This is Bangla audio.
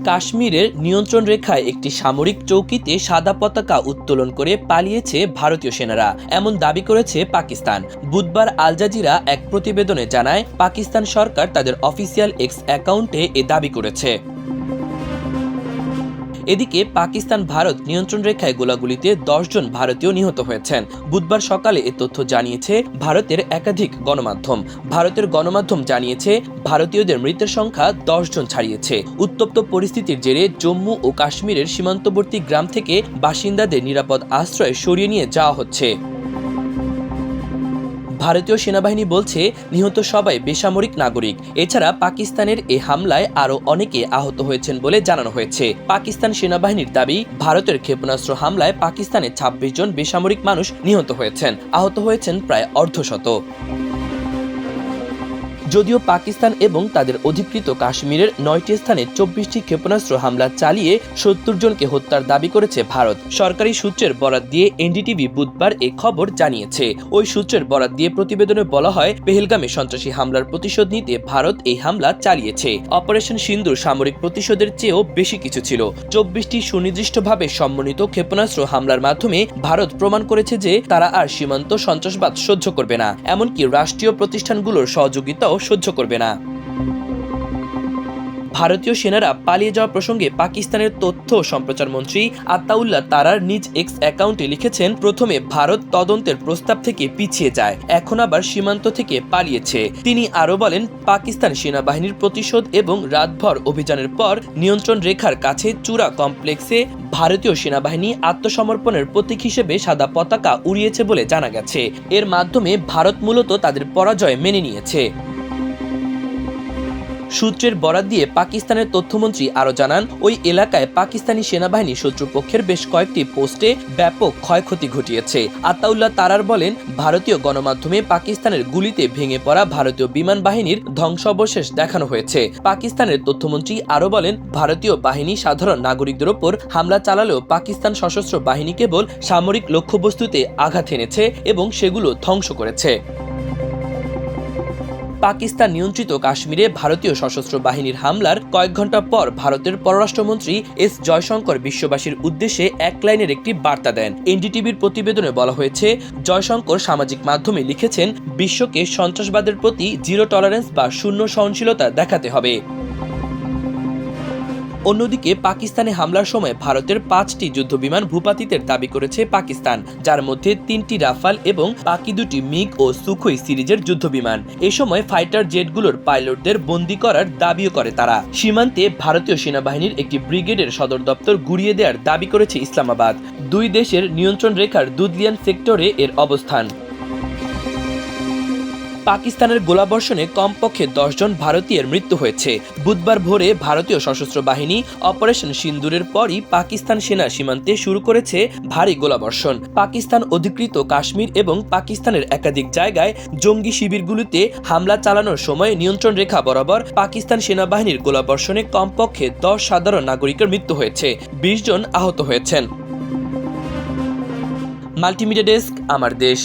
কাশ্মীরের নিয়ন্ত্রণ রেখায় একটি সামরিক চৌকিতে সাদা পতাকা উত্তোলন করে পালিয়েছে ভারতীয় সেনারা, এমন দাবি করেছে পাকিস্তান। বুধবার আল জাজিরা এক প্রতিবেদনে জানায়, পাকিস্তান সরকার তাদের অফিসিয়াল এক্স অ্যাকাউন্টে এ দাবি করেছে। এদিকে পাকিস্তান ভারত নিয়ন্ত্রণ রেখায় গোলাগুলিতে 10 জন ভারতীয় নিহত হয়েছেন। বুধবার সকালে এ তথ্য জানিয়েছে ভারতের একাধিক গণমাধ্যম। ভারতের গণমাধ্যম জানিয়েছে, ভারতীয়দের মৃতের সংখ্যা 10 জন ছাড়িয়েছে। উত্তপ্ত পরিস্থিতির জেরে জম্মু ও কাশ্মীরের সীমান্তবর্তী গ্রাম থেকে বাসিন্দাদের নিরাপদ আশ্রয়ে সরিয়ে নিয়ে যাওয়া হচ্ছে। ভারতীয় সেনাবাহিনী বলছে, নিহত সবাই বেসামরিক নাগরিক। এছাড়া পাকিস্তানের এ হামলায় আরও অনেকে আহত হয়েছেন বলে জানানো হয়েছে। পাকিস্তান সেনাবাহিনীর দাবি, ভারতের ক্ষেপণাস্ত্র হামলায় পাকিস্তানে 26 জন বেসামরিক মানুষ নিহত হয়েছেন, আহত হয়েছেন প্রায় অর্ধশত। যদিও পাকিস্তান এবং তাদের অধিকৃত কাশ্মীরের 9টি স্থানে 24টি ক্ষেপণাস্ত্র হামলা চালিয়ে 70 জনকে হত্যার দাবি করেছে ভারত। সরকারি সূত্রের বরাত দিয়ে এনডিটিভি বুধবার এ খবর জানিয়েছে। ওই সূত্রের বরাত দিয়ে প্রতিবেদনে বলা হয়, পেহেলগামে সন্ত্রাসী হামলার প্রতিশোধ নিতে ভারত এই হামলা চালিয়েছে। অপারেশন সিন্দুর সামরিক প্রতিশোধের চেয়েও বেশি কিছু ছিল। 24টি সুনির্দিষ্টভাবে সমন্বিত ক্ষেপণাস্ত্র হামলার মাধ্যমে ভারত প্রমাণ করেছে যে তারা আর সীমান্ত সন্ত্রাসবাদ সহ্য করবে না, এমনকি রাষ্ট্রীয় প্রতিষ্ঠানগুলোর সহযোগিতাও সহ্য করবে না। ভারতীয় সেনারা পালিয়ে যাওয়া প্রসঙ্গে পাকিস্তানের তথ্য সম্প্রচার মন্ত্রী আতাউল্লাহ তারার নিজ এক্স অ্যাকাউন্টে লিখেছেন, প্রথমে ভারত তদন্তের প্রস্তাব থেকে পিছিয়ে যায়, এখন আবার সীমান্ত থেকে পালিয়েছে। তিনি আরও বলেন, পাকিস্তান সেনাবাহিনীর প্রতিশোধ এবং রাতভর অভিযানের পর নিয়ন্ত্রণ রেখার কাছে চূড়া কমপ্লেক্সে ভারতীয় সেনাবাহিনী আত্মসমর্পণের প্রতীক হিসেবে সাদা পতাকা উড়িয়েছে বলে জানা গেছে। এর মাধ্যমে ভারত মূলত তাদের পরাজয় মেনে নিয়েছে। সূত্রের বরাত দিয়ে পাকিস্তানের তথ্যমন্ত্রী আরও জানান, ওই এলাকায় পাকিস্তানি সেনাবাহিনী শত্রুপক্ষের বেশ কয়েকটি পোস্টে ব্যাপক ক্ষয়ক্ষতি ঘটিয়েছে। আতাউল্লাহ তারার বলেন, ভারতীয় গণমাধ্যমে পাকিস্তানের গুলিতে ভেঙে পড়া ভারতীয় বিমান বাহিনীর ধ্বংসাবশেষ দেখানো হয়েছে। পাকিস্তানের তথ্যমন্ত্রী আরও বলেন, ভারতীয় বাহিনী সাধারণ নাগরিকদের ওপর হামলা চালালেও পাকিস্তান সশস্ত্র বাহিনী কেবল সামরিক লক্ষ্যবস্তুতে আঘাত এনেছে এবং সেগুলো ধ্বংস করেছে। পাকিস্তান নিয়ন্ত্রিত কাশ্মীরে ভারতীয় সশস্ত্র বাহিনীর হামলার কয়েক ঘন্টা পর ভারতের পররাষ্ট্রমন্ত্রী এস জয়শঙ্কর বিশ্ববাসীর উদ্দেশ্যে এক লাইনের একটি বার্তা দেন। এনডিটিভির প্রতিবেদনে বলা হয়েছে, জয়শঙ্কর সামাজিক মাধ্যমে লিখেছেন, বিশ্বকে সন্ত্রাসবাদের প্রতি জিরো টলারেন্স বা শূন্য সহনশীলতা দেখাতে হবে। অন্যদিকে পাকিস্তানে হামলার সময় ভারতের 5টি যুদ্ধবিমান ভূপাতিতের দাবি করেছে পাকিস্তান, যার মধ্যে 3টি রাফাল এবং বাকি 2টি মিগ ও সুখোই সিরিজের যুদ্ধবিমান। এ সময় ফাইটার জেটগুলোর পাইলটদের বন্দী করার দাবিও করে তারা। সীমান্তে ভারতীয় সেনাবাহিনীর একটি ব্রিগেডের সদর দপ্তর গুড়িয়ে দেওয়ার দাবি করেছে ইসলামাবাদ। দুই দেশের নিয়ন্ত্রণ রেখার দুদলিয়ান সেক্টরে এর অবস্থান। পাকিস্তানের গোলাবর্ষণে কমপক্ষে 10 জন ভারতীয়ের মৃত্যু হয়েছে। বুধবার ভোরে ভারতীয় সশস্ত্র বাহিনী অপারেশন সিন্দুরের পরই পাকিস্তান সেনা সীমান্তে শুরু করেছে ভারী গোলাবর্ষণ। পাকিস্তান অধিকৃত কাশ্মীর এবং পাকিস্তানের একাধিক জায়গায় জঙ্গি শিবিরগুলিতে হামলা চালানোর সময় নিয়ন্ত্রণ রেখা বরাবর পাকিস্তান সেনাবাহিনীর গোলাবর্ষণে কমপক্ষে 10 সাধারণ নাগরিকের মৃত্যু হয়েছে, 20 জন আহত হয়েছেন। মাল্টিমিডিয়া ডেস্ক, আমার দেশ।